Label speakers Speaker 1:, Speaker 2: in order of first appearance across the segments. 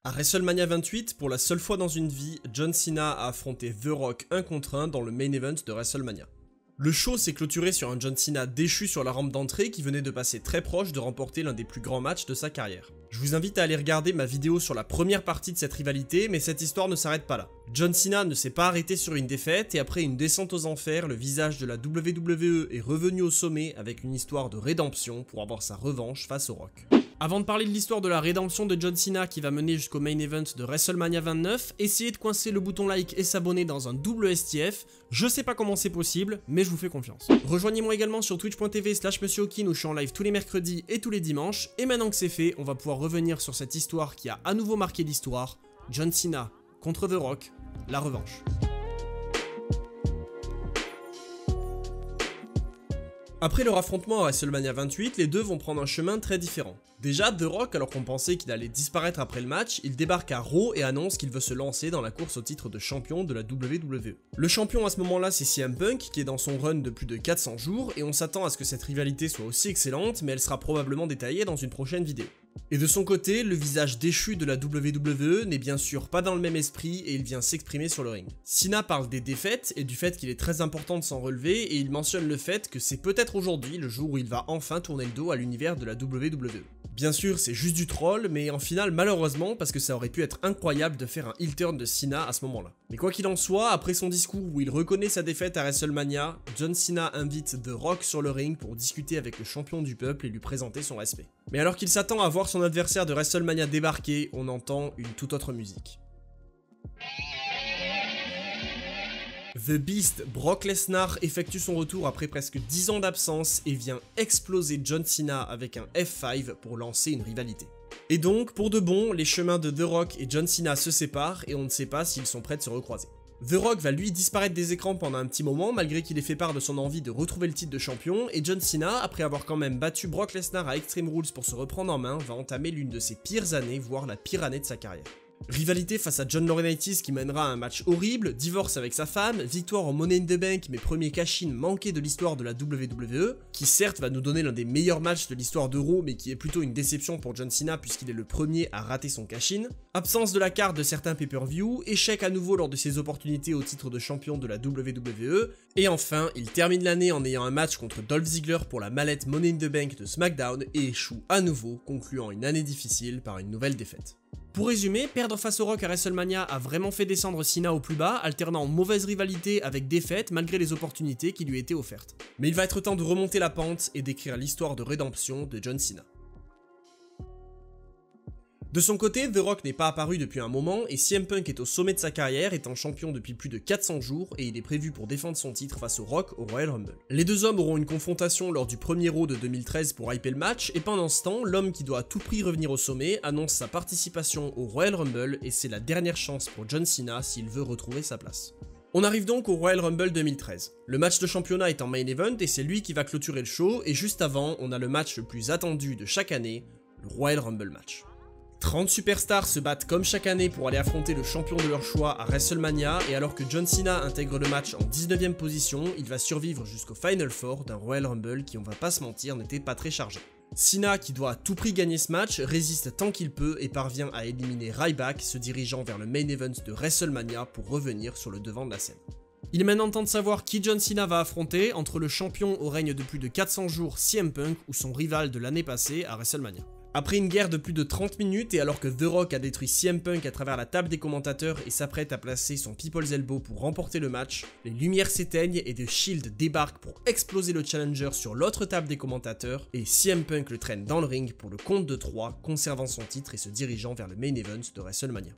Speaker 1: À WrestleMania 28, pour la seule fois dans une vie, John Cena a affronté The Rock 1 contre 1 dans le main event de WrestleMania. Le show s'est clôturé sur un John Cena déchu sur la rampe d'entrée qui venait de passer très proche de remporter l'un des plus grands matchs de sa carrière. Je vous invite à aller regarder ma vidéo sur la première partie de cette rivalité, mais cette histoire ne s'arrête pas là. John Cena ne s'est pas arrêté sur une défaite et après une descente aux enfers, le visage de la WWE est revenu au sommet avec une histoire de rédemption pour avoir sa revanche face au Rock. Avant de parler de l'histoire de la rédemption de John Cena qui va mener jusqu'au main event de WrestleMania 29, essayez de coincer le bouton like et s'abonner dans un double STF, je sais pas comment c'est possible, mais je vous fais confiance. Rejoignez-moi également sur twitch.tv/MonsieurHawkin où je suis en live tous les mercredis et tous les dimanches, et maintenant que c'est fait, on va pouvoir revenir sur cette histoire qui a à nouveau marqué l'histoire, John Cena contre The Rock, la revanche. Après leur affrontement à WrestleMania 28, les deux vont prendre un chemin très différent. Déjà, The Rock, alors qu'on pensait qu'il allait disparaître après le match, il débarque à Raw et annonce qu'il veut se lancer dans la course au titre de champion de la WWE. Le champion à ce moment-là, c'est CM Punk, qui est dans son run de plus de 400 jours, et on s'attend à ce que cette rivalité soit aussi excellente, mais elle sera probablement détaillée dans une prochaine vidéo. Et de son côté, le visage déchu de la WWE n'est bien sûr pas dans le même esprit et il vient s'exprimer sur le ring. Cena parle des défaites et du fait qu'il est très important de s'en relever et il mentionne le fait que c'est peut-être aujourd'hui le jour où il va enfin tourner le dos à l'univers de la WWE. Bien sûr, c'est juste du troll, mais en finale, malheureusement, parce que ça aurait pu être incroyable de faire un heel turn de Cena à ce moment-là. Mais quoi qu'il en soit, après son discours où il reconnaît sa défaite à WrestleMania, John Cena invite The Rock sur le ring pour discuter avec le champion du peuple et lui présenter son respect. Mais alors qu'il s'attend à voir son adversaire de WrestleMania débarquer, on entend une toute autre musique. The Beast, Brock Lesnar, effectue son retour après presque 10 ans d'absence et vient exploser John Cena avec un F5 pour lancer une rivalité. Et donc, pour de bon, les chemins de The Rock et John Cena se séparent et on ne sait pas s'ils sont prêts de se recroiser. The Rock va lui disparaître des écrans pendant un petit moment malgré qu'il ait fait part de son envie de retrouver le titre de champion, et John Cena, après avoir quand même battu Brock Lesnar à Extreme Rules pour se reprendre en main, va entamer l'une de ses pires années, voire la pire année de sa carrière. Rivalité face à John Laurinaitis qui mènera à un match horrible, divorce avec sa femme, victoire au Money in the Bank mais premier cash-in manqué de l'histoire de la WWE, qui certes va nous donner l'un des meilleurs matchs de l'histoire d'Euro mais qui est plutôt une déception pour John Cena puisqu'il est le premier à rater son cash-in, absence de la carte de certains pay-per-view, échec à nouveau lors de ses opportunités au titre de champion de la WWE, et enfin il termine l'année en ayant un match contre Dolph Ziggler pour la mallette Money in the Bank de SmackDown et échoue à nouveau, concluant une année difficile par une nouvelle défaite. Pour résumer, perdre face au Rock à WrestleMania a vraiment fait descendre Cena au plus bas, alternant mauvaise rivalité avec défaite malgré les opportunités qui lui étaient offertes. Mais il va être temps de remonter la pente et d'écrire l'histoire de rédemption de John Cena. De son côté, The Rock n'est pas apparu depuis un moment et CM Punk est au sommet de sa carrière, étant champion depuis plus de 400 jours et il est prévu pour défendre son titre face au Rock au Royal Rumble. Les deux hommes auront une confrontation lors du premier Raw de 2013 pour hyper le match et pendant ce temps, l'homme qui doit à tout prix revenir au sommet annonce sa participation au Royal Rumble et c'est la dernière chance pour John Cena s'il veut retrouver sa place. On arrive donc au Royal Rumble 2013. Le match de championnat est en main event et c'est lui qui va clôturer le show et juste avant, on a le match le plus attendu de chaque année, le Royal Rumble match. 30 superstars se battent comme chaque année pour aller affronter le champion de leur choix à WrestleMania et alors que John Cena intègre le match en 19ème position, il va survivre jusqu'au Final Four d'un Royal Rumble qui, on va pas se mentir, n'était pas très chargé. Cena, qui doit à tout prix gagner ce match, résiste tant qu'il peut et parvient à éliminer Ryback, se dirigeant vers le main event de WrestleMania pour revenir sur le devant de la scène. Il est maintenant temps de savoir qui John Cena va affronter entre le champion au règne de plus de 400 jours CM Punk ou son rival de l'année passée à WrestleMania. Après une guerre de plus de 30 minutes et alors que The Rock a détruit CM Punk à travers la table des commentateurs et s'apprête à placer son People's Elbow pour remporter le match, les lumières s'éteignent et The Shield débarque pour exploser le challenger sur l'autre table des commentateurs et CM Punk le traîne dans le ring pour le compte de 3, conservant son titre et se dirigeant vers le main event de WrestleMania.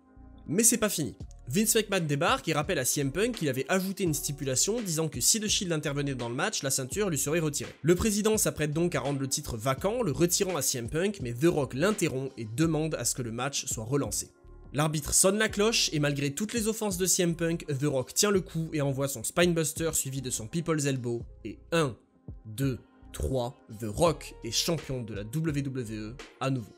Speaker 1: Mais c'est pas fini. Vince McMahon débarque et rappelle à CM Punk qu'il avait ajouté une stipulation disant que si The Shield intervenait dans le match, la ceinture lui serait retirée. Le président s'apprête donc à rendre le titre vacant, le retirant à CM Punk, mais The Rock l'interrompt et demande à ce que le match soit relancé. L'arbitre sonne la cloche et malgré toutes les offenses de CM Punk, The Rock tient le coup et envoie son Spinebuster suivi de son People's Elbow et 1, 2, 3, The Rock est champion de la WWE à nouveau.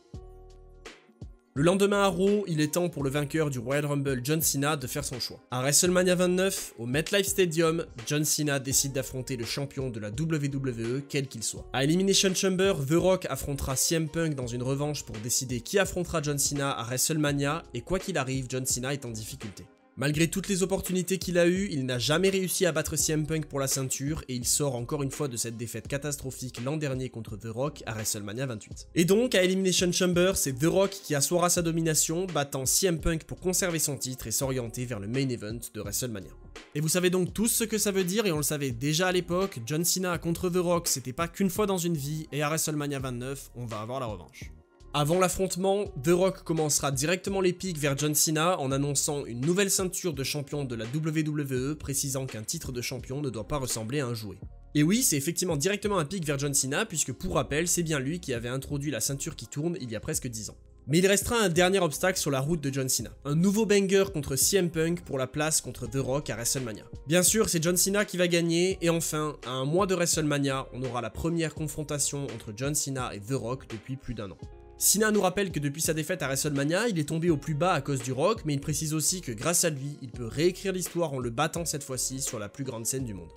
Speaker 1: Le lendemain à Raw, il est temps pour le vainqueur du Royal Rumble John Cena de faire son choix. À WrestleMania 29, au MetLife Stadium, John Cena décide d'affronter le champion de la WWE, quel qu'il soit. À Elimination Chamber, The Rock affrontera CM Punk dans une revanche pour décider qui affrontera John Cena à WrestleMania, et quoi qu'il arrive, John Cena est en difficulté. Malgré toutes les opportunités qu'il a eues, il n'a jamais réussi à battre CM Punk pour la ceinture et il sort encore une fois de cette défaite catastrophique l'an dernier contre The Rock à WrestleMania 28. Et donc, à Elimination Chamber, c'est The Rock qui assoira sa domination, battant CM Punk pour conserver son titre et s'orienter vers le main event de WrestleMania. Et vous savez donc tous ce que ça veut dire et on le savait déjà à l'époque, John Cena contre The Rock, c'était pas qu'une fois dans une vie et à WrestleMania 29, on va avoir la revanche. Avant l'affrontement, The Rock commencera directement les pics vers John Cena en annonçant une nouvelle ceinture de champion de la WWE, précisant qu'un titre de champion ne doit pas ressembler à un jouet. Et oui, c'est effectivement directement un pic vers John Cena, puisque pour rappel, c'est bien lui qui avait introduit la ceinture qui tourne il y a presque 10 ans. Mais il restera un dernier obstacle sur la route de John Cena. Un nouveau banger contre CM Punk pour la place contre The Rock à WrestleMania. Bien sûr, c'est John Cena qui va gagner, et enfin, à un mois de WrestleMania, on aura la première confrontation entre John Cena et The Rock depuis plus d'1 an. Cena nous rappelle que depuis sa défaite à WrestleMania, il est tombé au plus bas à cause du Rock, mais il précise aussi que grâce à lui, il peut réécrire l'histoire en le battant cette fois-ci sur la plus grande scène du monde.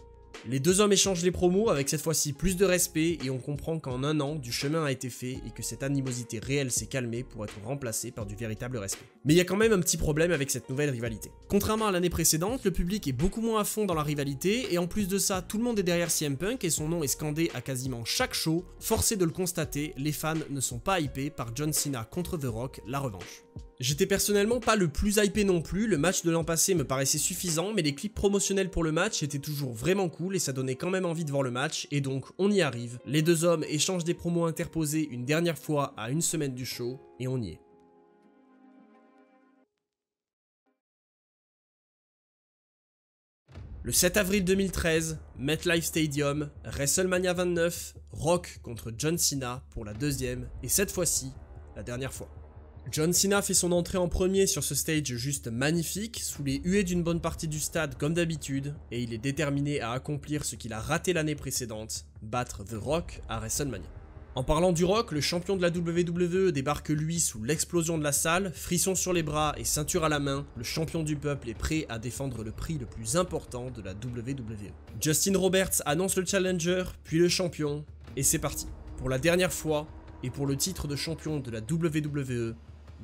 Speaker 1: Les deux hommes échangent les promos avec cette fois-ci plus de respect et on comprend qu'en 1 an, du chemin a été fait et que cette animosité réelle s'est calmée pour être remplacée par du véritable respect. Mais il y a quand même un petit problème avec cette nouvelle rivalité. Contrairement à l'année précédente, le public est beaucoup moins à fond dans la rivalité et en plus de ça, tout le monde est derrière CM Punk et son nom est scandé à quasiment chaque show. Forcé de le constater, les fans ne sont pas hypés par John Cena contre The Rock, la revanche. J'étais personnellement pas le plus hypé non plus, le match de l'an passé me paraissait suffisant, mais les clips promotionnels pour le match étaient toujours vraiment cool et ça donnait quand même envie de voir le match, et donc on y arrive. Les deux hommes échangent des promos interposés une dernière fois à 1 semaine du show, et on y est. Le 7 avril 2013, MetLife Stadium, WrestleMania 29, Rock contre John Cena pour la deuxième, et cette fois-ci, la dernière fois. John Cena fait son entrée en premier sur ce stage juste magnifique, sous les huées d'une bonne partie du stade comme d'habitude, et il est déterminé à accomplir ce qu'il a raté l'année précédente, battre The Rock à WrestleMania. En parlant du Rock, le champion de la WWE débarque lui sous l'explosion de la salle, frisson sur les bras et ceinture à la main, le champion du peuple est prêt à défendre le prix le plus important de la WWE. Justin Roberts annonce le challenger, puis le champion, et c'est parti. Pour la dernière fois, et pour le titre de champion de la WWE,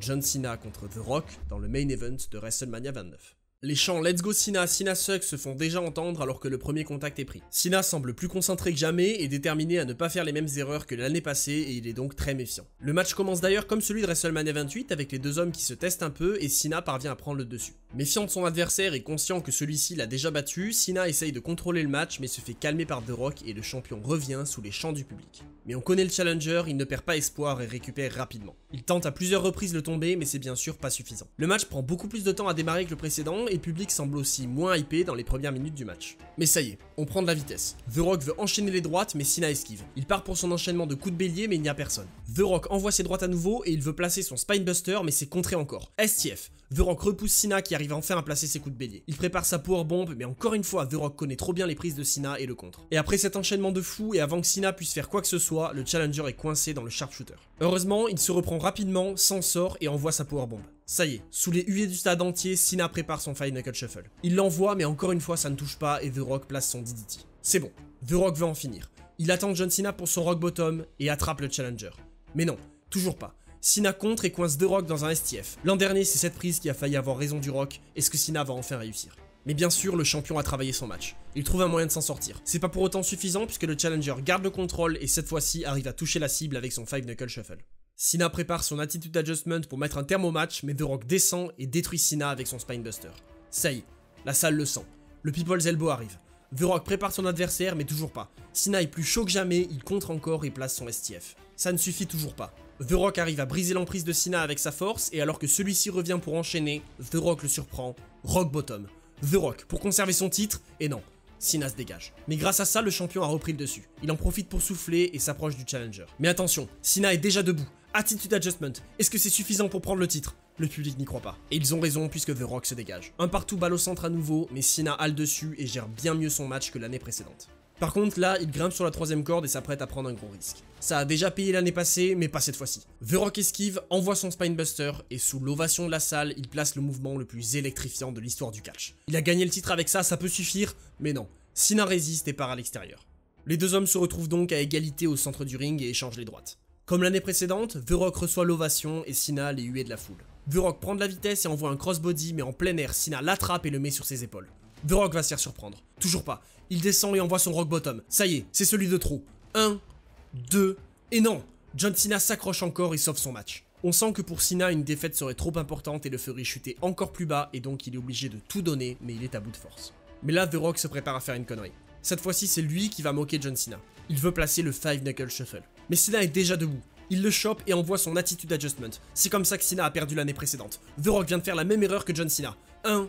Speaker 1: John Cena contre The Rock dans le main event de WrestleMania 29. Les chants Let's Go Cena, Cena Sucks se font déjà entendre alors que le premier contact est pris. Cena semble plus concentré que jamais et déterminé à ne pas faire les mêmes erreurs que l'année passée et il est donc très méfiant. Le match commence d'ailleurs comme celui de WrestleMania 28 avec les deux hommes qui se testent un peu et Cena parvient à prendre le dessus. Méfiant de son adversaire et conscient que celui-ci l'a déjà battu, Cena essaye de contrôler le match mais se fait calmer par The Rock et le champion revient sous les chants du public. Mais on connaît le challenger, il ne perd pas espoir et récupère rapidement. Il tente à plusieurs reprises de tomber mais c'est bien sûr pas suffisant. Le match prend beaucoup plus de temps à démarrer que le précédent et le public semble aussi moins hypé dans les premières minutes du match. Mais ça y est, on prend de la vitesse. The Rock veut enchaîner les droites mais Cena esquive. Il part pour son enchaînement de coups de bélier mais il n'y a personne. The Rock envoie ses droites à nouveau et il veut placer son Spinebuster mais c'est contré encore. STF. The Rock repousse Cena qui arrive enfin à placer ses coups de bélier. Il prépare sa powerbomb mais encore une fois The Rock connaît trop bien les prises de Cena et le contre. Et après cet enchaînement de fou et avant que Cena puisse faire quoi que ce soit, le challenger est coincé dans le sharpshooter. Heureusement, il se reprend rapidement, s'en sort et envoie sa powerbomb. Ça y est, sous les huées du stade entier, Cena prépare son Five Knuckle Shuffle. Il l'envoie mais encore une fois ça ne touche pas et The Rock place son DDT. C'est bon, The Rock veut en finir. Il attend John Cena pour son Rock Bottom et attrape le challenger. Mais non, toujours pas. Cena contre et coince The Rock dans un STF. L'an dernier, c'est cette prise qui a failli avoir raison du Rock. Est-ce que Cena va enfin réussir? Mais bien sûr, le champion a travaillé son match. Il trouve un moyen de s'en sortir. C'est pas pour autant suffisant puisque le challenger garde le contrôle et cette fois-ci arrive à toucher la cible avec son Five Knuckle Shuffle. Cena prépare son Attitude Adjustment pour mettre un terme au match, mais The Rock descend et détruit Cena avec son Spinebuster. Ça y est, la salle le sent. Le People's Elbow arrive. The Rock prépare son adversaire, mais toujours pas. Cena est plus chaud que jamais, il contre encore et place son STF. Ça ne suffit toujours pas. The Rock arrive à briser l'emprise de Cena avec sa force, et alors que celui-ci revient pour enchaîner, The Rock le surprend. Rock Bottom. The Rock pour conserver son titre, et non. Cena se dégage. Mais grâce à ça, le champion a repris le dessus. Il en profite pour souffler et s'approche du challenger. Mais attention, Cena est déjà debout. Attitude Adjustment. Est-ce que c'est suffisant pour prendre le titre? Le public n'y croit pas. Et ils ont raison puisque The Rock se dégage. Un partout balle au centre à nouveau, mais Cena a le dessus et gère bien mieux son match que l'année précédente. Par contre là, il grimpe sur la troisième corde et s'apprête à prendre un gros risque. Ça a déjà payé l'année passée, mais pas cette fois-ci. The Rock esquive, envoie son Spinebuster, et sous l'ovation de la salle, il place le mouvement le plus électrifiant de l'histoire du catch. Il a gagné le titre avec ça peut suffire, mais non. Cena résiste et part à l'extérieur. Les deux hommes se retrouvent donc à égalité au centre du ring et échangent les droites. Comme l'année précédente, The Rock reçoit l'ovation et Cena les huées de la foule. The Rock prend de la vitesse et envoie un crossbody, mais en plein air, Cena l'attrape et le met sur ses épaules. The Rock va se faire surprendre. Toujours pas. Il descend et envoie son rock bottom. Ça y est, c'est celui de trop. 1, 2, et non! John Cena s'accroche encore et sauve son match. On sent que pour Cena, une défaite serait trop importante et le ferait chuter encore plus bas, et donc il est obligé de tout donner, mais il est à bout de force. Mais là, The Rock se prépare à faire une connerie. Cette fois-ci, c'est lui qui va moquer John Cena. Il veut placer le 5 Knuckle Shuffle. Mais Cena est déjà debout. Il le chope et envoie son Attitude Adjustment. C'est comme ça que Cena a perdu l'année précédente. The Rock vient de faire la même erreur que John Cena. 1,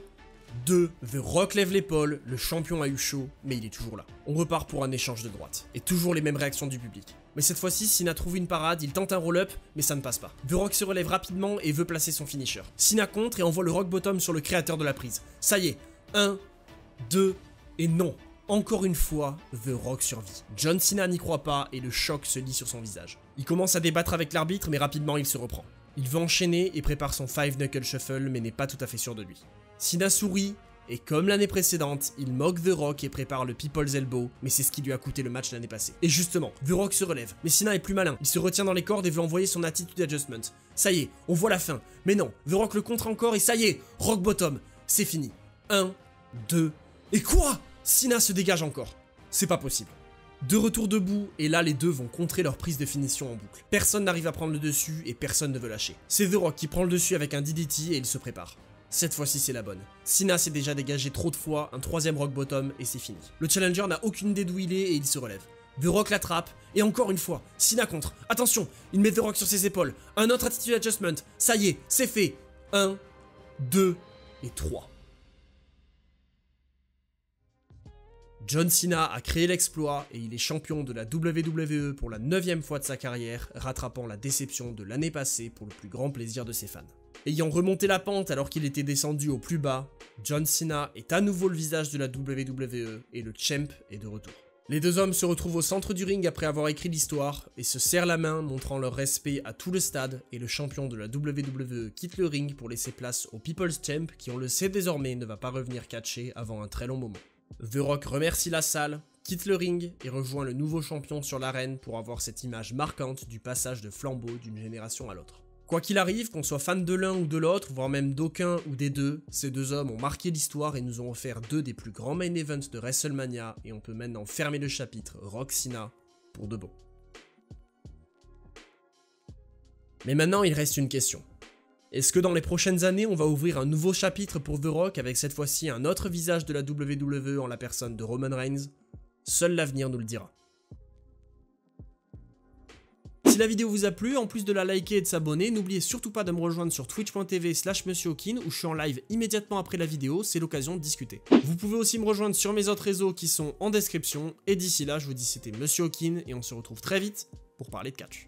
Speaker 1: 2, The Rock lève l'épaule, le champion a eu chaud, mais il est toujours là. On repart pour un échange de droite. Et toujours les mêmes réactions du public. Mais cette fois-ci, Cena trouve une parade, il tente un roll-up, mais ça ne passe pas. The Rock se relève rapidement et veut placer son finisher. Cena contre et envoie le rock bottom sur le créateur de la prise. Ça y est, 1, 2, et non. Encore une fois, The Rock survit. John Cena n'y croit pas et le choc se lit sur son visage. Il commence à débattre avec l'arbitre, mais rapidement il se reprend. Il veut enchaîner et prépare son 5 Knuckle Shuffle, mais n'est pas tout à fait sûr de lui. Cena sourit, et comme l'année précédente, il moque The Rock et prépare le People's Elbow, mais c'est ce qui lui a coûté le match l'année passée. Et justement, The Rock se relève, mais Cena est plus malin, il se retient dans les cordes et veut envoyer son Attitude Adjustment. Ça y est, on voit la fin, mais non, The Rock le contre encore et ça y est, Rock Bottom, c'est fini. 1, 2, et quoi? Cena se dégage encore. C'est pas possible. De retour debout, et là les deux vont contrer leur prise de finition en boucle. Personne n'arrive à prendre le dessus et personne ne veut lâcher. C'est The Rock qui prend le dessus avec un DDT et il se prépare. Cette fois-ci c'est la bonne. Cena s'est déjà dégagé trop de fois, un troisième rock bottom et c'est fini. Le challenger n'a aucune idée d'où il est et il se relève. The Rock l'attrape, et encore une fois, Cena contre. Attention, il met The Rock sur ses épaules. Un autre Attitude Adjustment, ça y est, c'est fait. 1, 2 et 3. John Cena a créé l'exploit et il est champion de la WWE pour la 9e fois de sa carrière, rattrapant la déception de l'année passée pour le plus grand plaisir de ses fans. Ayant remonté la pente alors qu'il était descendu au plus bas, John Cena est à nouveau le visage de la WWE et le champ est de retour. Les deux hommes se retrouvent au centre du ring après avoir écrit l'histoire et se serrent la main montrant leur respect à tout le stade et le champion de la WWE quitte le ring pour laisser place au People's Champ qui on le sait désormais ne va pas revenir catcher avant un très long moment. The Rock remercie la salle, quitte le ring et rejoint le nouveau champion sur l'arène pour avoir cette image marquante du passage de flambeau d'une génération à l'autre. Quoi qu'il arrive, qu'on soit fan de l'un ou de l'autre, voire même d'aucun ou des deux, ces deux hommes ont marqué l'histoire et nous ont offert deux des plus grands main events de WrestleMania et on peut maintenant fermer le chapitre Rock Cena pour de bon. Mais maintenant il reste une question. Est-ce que dans les prochaines années on va ouvrir un nouveau chapitre pour The Rock avec cette fois-ci un autre visage de la WWE en la personne de Roman Reigns? Seul l'avenir nous le dira. Si la vidéo vous a plu, en plus de la liker et de s'abonner, n'oubliez surtout pas de me rejoindre sur twitch.tv/MonsieurHawkin où je suis en live immédiatement après la vidéo, c'est l'occasion de discuter. Vous pouvez aussi me rejoindre sur mes autres réseaux qui sont en description, et d'ici là je vous dis c'était Monsieur Hawkin et on se retrouve très vite pour parler de catch.